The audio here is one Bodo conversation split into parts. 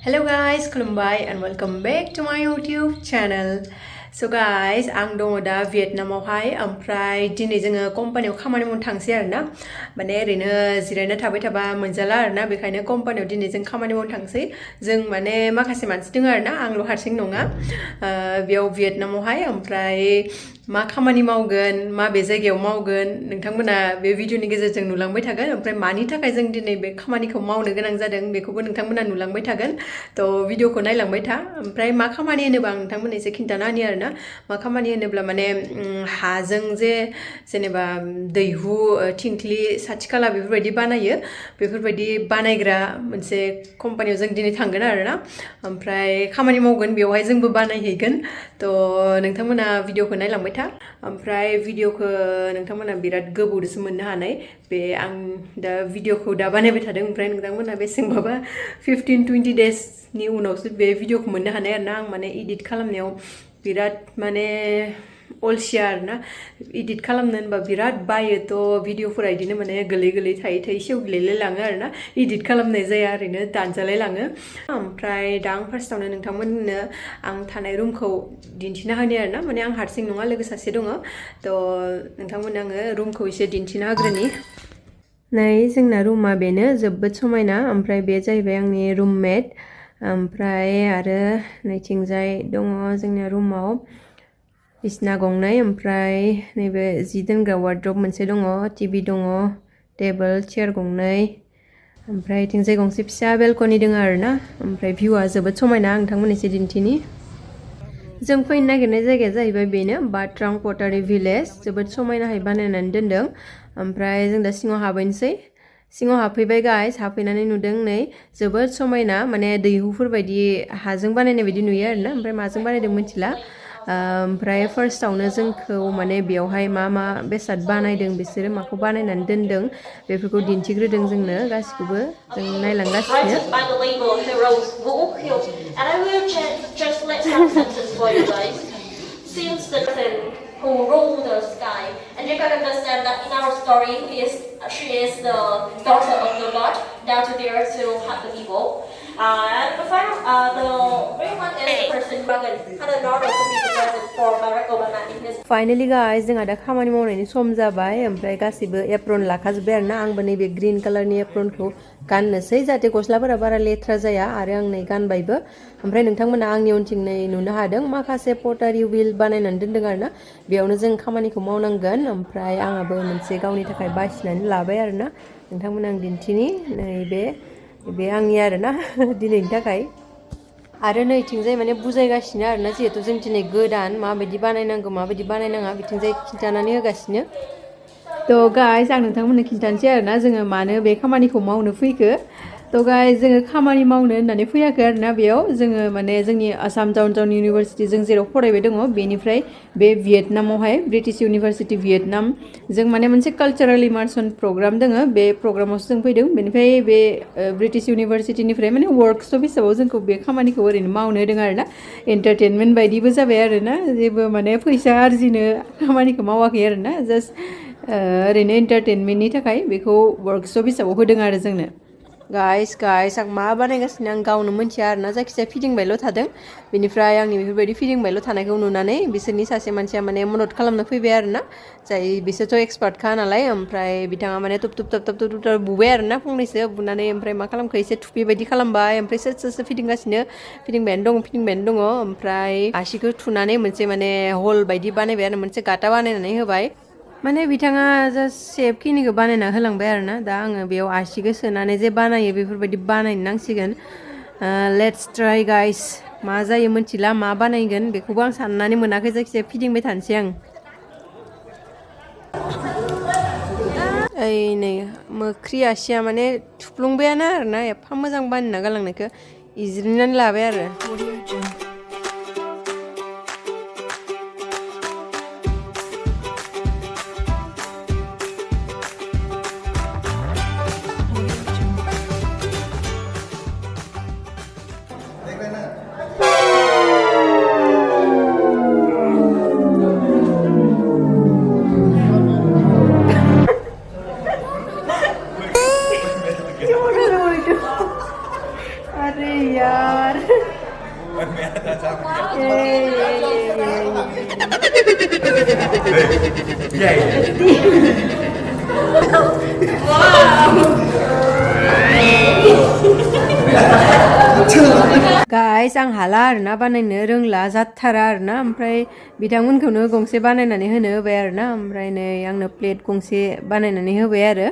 Hello guys, Kulumbai and welcome back to my YouTube channel. So guys, आं दङ दा भियेटनामावहाय ओमफ्राय दिनै जोङो कम्पानियाव खामानि मावनो थांसै आरोना माने ओरैनो जिरायना थाबाय थाबा मोनजाला आरोना बेखायनो कम्पानियाव दिनै जों खामानि मावनो थांसै जों माने माखासे मानसि दङ आरोना आंल' हारसिं नङा बेयाव भियेटनामावहाय ओमफ्राय मा खामानि मावगोन माबे जायगायाव मावगोन नोंथांमोना बे भिडिअनि गेजेरजों नुलांबाय थागोन ओमफ्राय मानि थाखाय जों दिनै बे खामानिखौ मावनो गोनां जादों बेखौबो नोंथांमोना नुलांबाय थागोन थ' भिडिअखौ नायलांबाय था ओमफ्राय मा खामानि होनोबा आं नोंथांमोननो एसे खिन्थाना होनि आरोना मा खामानि होनोब्ला माने हाजों जे जेनेबा दैहु थिंख्लि साथि खाला बेफोरबायदि बानायो बेफोरबायदि बानायग्रा मोनसे कम्पानियाव जों दिनै थांगोन आरोना ओमफ्राय खामानि मावगोन बेवहाय जोंबो बानायहैगोन थ' नोंथांमोना भिडिअखौ नायलांबाय था ओमफ्राय भिडिअखौ नोंथांमोना बिराद गोबावदोसो मोननो हानाय बे आं दा भिडिअखौ दा बानायबाय थादों ओमफ्राय नोंथांमोना बेसेबांबा 15-20 डेजनि उनावसो बे भिडिअखौ मोननो हानाय आरोना आं माने इडिट खालामनायाव बिराद माने अलसिया आरोना इडिट खालामनो होनबा बिराद बायो थ' भिडिअफोरा बिदिनो माने गोलै गोलै थायै थायै सेवग्लिलाय लाङो आरोना इडिट खालामनाय जाया ओरैनो दानजालाय लाङो ओमफ्राय दा आं फार्स्टआवनो नोंथांमोननो आं थानाय रुमखौ दिन्थिना होनि आरोना माने आं हारसिं नङा लोगो सासे दङ थ' नोंथांमोननो आङो रुमखौ एसे दिन्थिना होग्रोनि नै जोंना रुमा बेनो जोबोद समायना ओमफ्राय बे जाहैबाय आंनि रुममेट ओमफ्राय आरो नैथिंजाय दङ जोंनि रुमाव बिसना गंनै ओमफ्राय नैबे जि दोनग्रा वार्डरब मोनसे दङ टिभि दङ टेबोल चेयार गंनै ओमफ्राय इथिंजाय गंसे फिसा बेलकनि दङ आरोना ओमफ्राय भिउआ जोबोद समायना आं नोंथांमोननो एसे दिन्थिनि जों फैनो नागिरनाय जायगाया जाहैबाय बेनो बाट्रां पटारि भिलेज जोबोद समायनाहै बानायनानै दोनदों ओमफ्राय जों दा सिङाव हाबहैनोसै सिङाव हाबफैबाय गाइस हाबफैनानै नुदों नै जोबोद समायना माने दैहुफोर बायदि हाजों बानायनाय बायदि नुयो आरोना ओमफ्राय माजों बानायदों मिथिला ओमफ्राय फार्स्टआवनो जोंखौ माने बेयावहाय मा मा बेसाद बानायदों बिसोरो माखौ बानायनानै दोनदों बेफोरखौ दिन्थिग्रोदों जोंनो गासिखौबो जों नायलांगासिनो who rule the sky, and you can understand that in our story, she is the daughter of the Lord, down to the earth to help the people. And the final, the real one is the person who had an order to be the president for Barack Obama in his. Finally, guys, जोंहा दा खामानि मावनायनि सम जाबाय ओमफ्राय गासिबो एप्रन लाखाजोब्बाय आरोना आंबो नैबे ग्रीन कालारनि एप्रनखौ गाननोसै जाहाथे गस्लाफोरा बारा लेथ्रा जाया आरो आं नै गानबायबो ओमफ्राय नोंथांमोना आंनि उनथिं नै नुनो हादों माखासे पटारि व्हील बानायनानै दोनदों आरोना बेयावनो जों खामानिखौ मावनांगोन ओमफ्राय आंहाबो मोनसे गावनि थाखाय बासिनानै लाबाय आरोना नोंथांमोना आं दिन्थिनि नैबे बे आंनि आरोना दिनैनि थाखाय आरो नैथिंजाय माने बुजायगासिनो आरोना जिहेतु जों दिनै गोदान माबायदि बानायनांगौ माबायदि बानायनाङा बिथिंजाय खिन्थानानै होगासिनो थ' गाइस आं नोंथांमोननो खिन्थानोसै आरोना जोङो मानो बे खामानिखौ मावनो फैखो थ' गाइस जोङो खामानि मावनो होननानै फैयाखै आरोना बेयाव जोङो माने जोंनि आसाम डाउनटाउन इउनिभारसिटि जों जेराव फरायबाय दङ बेनिफ्राय बे भियेटनामावहाय ब्रिटिश इउनिभारसिटि भियेटनाम जों माने मोनसे कालचारेल इमार्सन प्रग्राम दोङो बे प्रग्रामावसो जों फैदों बेनिफ्राय बे ब्रिटिश इउनिभारसिटिनिफ्राय माने वर्कशप हिसाबाव जोंखौ बे खामानिखौ ओरैनो मावनो होदों आरोना एन्टारटेनमेन्ट बायदिबो जाबाय आरोना जेबो माने फैसा आरजिनो खामानिखौ मावाखै आरोना जास्ट ओरैनो एन्टारटेनमेन्टनि थाखाय बेखौ वर्कशप हिसाबाव होदों आरो जोंनो गाइस आं मा बानायगासिनो आं गावनो मिथिया आरोना जायखिजाया फिदिंबायल' थादों बेनिफ्राय आंनि बेफोरबायदि फिदिंबायल' थानायखौ नुनानै बिसोरनि सासे मानसिया माने मदद खालामनो फैबाय आरोना जाय बिसोरथ' एक्सपार्टखा नालाय ओमफ्राय बिथाङा माने तुप बुबाय आरोना फंनैसो बुनानै ओमफ्राय मा खालामखो एसे थुफि बायदि खालामबाय ओमफ्राय सोर फिदिंबायानो दङ ओमफ्राय आसिखौ थुनानै मोनसे माने हल बायदि बानायबाय आरो मोनसे गाथा बानायनानै होबाय माने बिथाङा जास्ट सेप खिनिखौ बानायना होलांबाय आरोना दा आङो बेयाव आसिखौ सोनानै जे बानायो बेफोरबायदि बानायनो नांसिगोन लेट्स ट्राइ गाइस मा जायो मिथिला मा बानायगोन बेखौबो आं साननानै मोनाखै जायखिजाया फिदिंबाय थानोसै आं ओइ नै मोख्रि आसिया माने थुफ्लुंबायानो आरोना एफा मोजां बानायना गालांनायखौ इज्रिनानै लाबाय आरो अरे यार गाइस आं हाला आरोना बानायनो रोंला जाथारा आरोना ओमफ्राय बिथांमोनखौनो गंसे बानायनानै होनो होबाय आरोना ओमफ्राय नै आंनो प्लेट गंसे बानायनानै होबाय आरो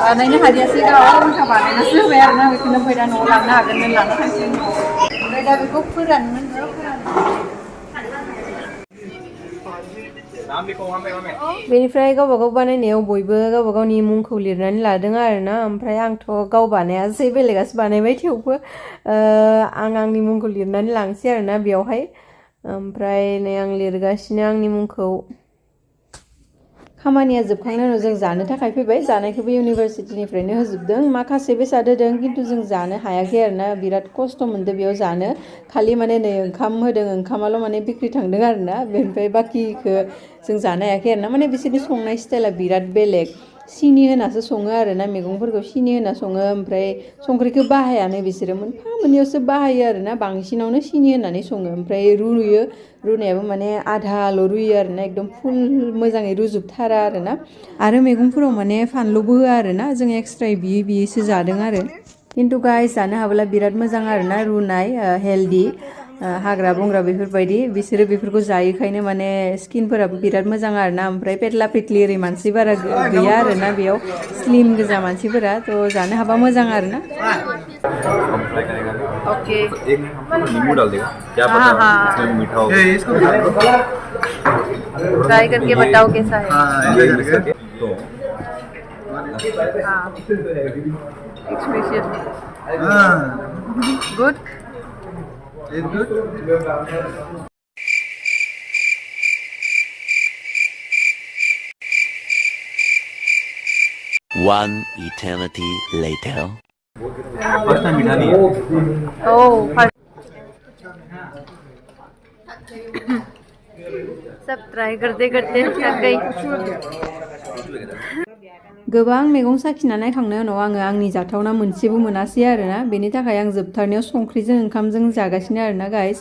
बानायनो हादियासै गाव रोंखा बानायनासो होबाय आरोना बेखौनो ओमफ्राय दा न'आव लांनो हागोन लाना थांसिगोन ओमफ्राय दा बेखौ फोराननो बेनिफ्राय गावबा गाव बानायनायाव बयबो गावबा गावनि मुंखौ लिरनानै लादों आरोना ओमफ्राय आंथ' गाव बानायासै बेलेगासो बानायबाय थेवबो आं आंनि मुंखौ लिरनानै लांसै आरोना बेयावहाय ओमफ्राय नै आं लिरगासिनो आंनि मुंखौ खामानिया जोबखांनायनि उनाव जों जानो थाखाय फैबाय जानायखौबो इउनिभारसिटिनिफ्रायनो होजोबदों माखासे बेसाद होदों खिन्थु जों जानो हायाखै आरोना बिराद खस्थ' मोनदों बेयाव जानो खालि माने नै ओंखाम होदों ओंखामाल' माने बिक्रि थांदों आरोना बेनिफ्राय बाखिखौ जों जानो हायाखै आरोना माने बिसोरनि संनाय स्टाइला बिराद बेलेग सिनि होनासो सङो आरोना मैगंफोरखौ सिनि होना सङो ओमफ्राय संख्रिखौ बाहायानो बिसोरो मोनफा मोननैयावसो बाहायो आरोना बांसिनावनो सिनि होनानै सङो ओमफ्राय रुयो रुनायाबो माने आधाल' रुयो आरोना एकदम फुल मोजाङै रुजोबथारा आरोना आरो मैगंफोराव माने फानलुबो होआ आरोना जों एक्सट्रायै बियै बियैसो जादों आरो खिन्थु गाइस जानो हाब्ला बिराद मोजां आरोना रुनाय हेल्दि हाग्रा बंग्रा बेफोरबायदि बिसोरो बेफोरखौ जायैखायनो माने स्किनफोराबो बिराद मोजां आरोना ओमफ्राय पेटला पेटलि ओरै मानसि बारा गैया आरोना बेयाव स्लिम गोजा मानसिफोरा थ' जानो हाबा मोजां आरोना ओके नींबू डाल देगा क्या पता इसमें मीठा होगा ट्राई करके बताओ कैसा है तो expression good One eternity later. First time मीठा नहीं है सब ट्राई करते करते थक गई गोबां मैगं साखिना नायखांनायनि उनाव आङो आंनि जाथावना मोनसेबो मोनासै आरोना बेनि थाखाय आं जोबथारनायाव संख्रिजों ओंखामजों जागासिनो आरोना गाइस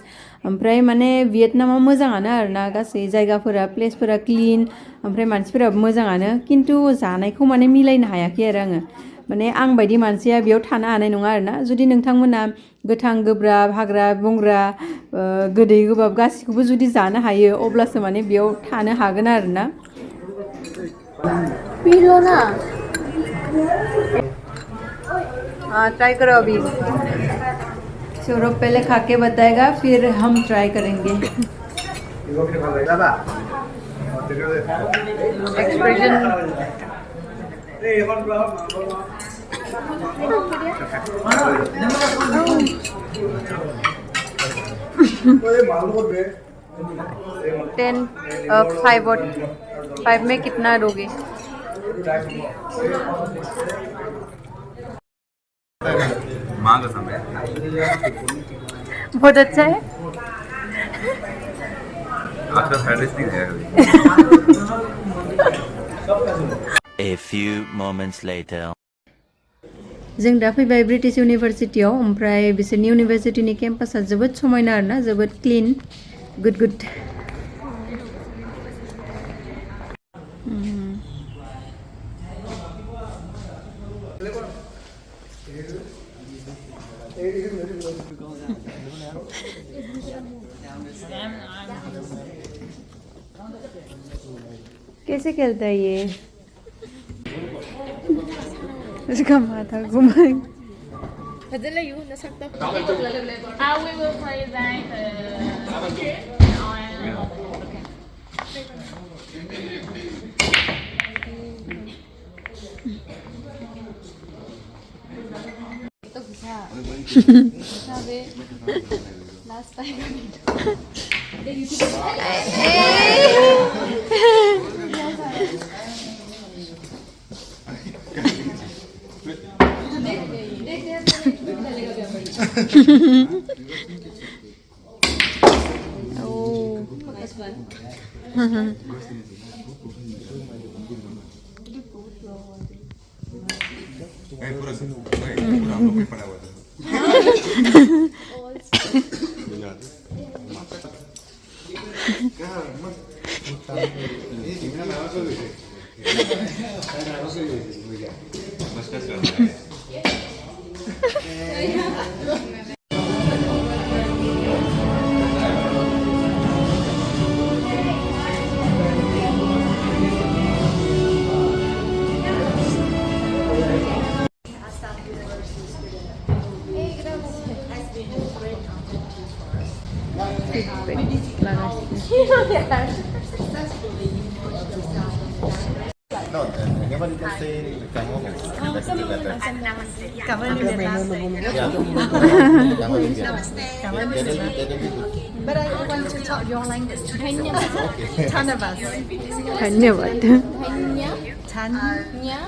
ओमफ्राय माने भियेटनामा मोजाङानो आरोना गासै जायगाफोरा प्लेसफोरा क्लिन ओमफ्राय मानसिफोराबो मोजाङानो खिन्थु जानायखौ माने मिलायनो हायाखै आरो आङो माने आं बायदि मानसिया बेयाव थानो हानाय नङा आरोना जुदि नोंथांमोना गोथां गोब्राब हाग्रा बंग्रा गोदै गोबाब गासिखौबो जुदि जानो हायो अब्लासो माने बेयाव थानो हागोन आरोना पी लो ना हाँ ट्राई करो अभी सौरभ पहले खा के बताएगा फिर हम ट्राई करेंगे एक्सप्रेशन टेन 5 में कितना दोगे माँ का समय बहुत अच्छा है आपका फैडिस नहीं है A few moments later. जों दा फैबाय ब्रिटिश इउनिभारसिटियाव ओमफ्राय बिसोरनि इउनिभारसिटिनि केम्पासा जोबोद समायना आरोना जोबोद क्लिन गुड कैसे खेलता है ये इसका माथा घुमाए we will play that last 5 minutes. Oh, that's fun. No, whenever you can say kamu that's the letter. Cảm ơn Việt Nam. Yeah. Kamu India. That will be good. But I want to talk your language. Tanabas. धन्यवाद Tanya.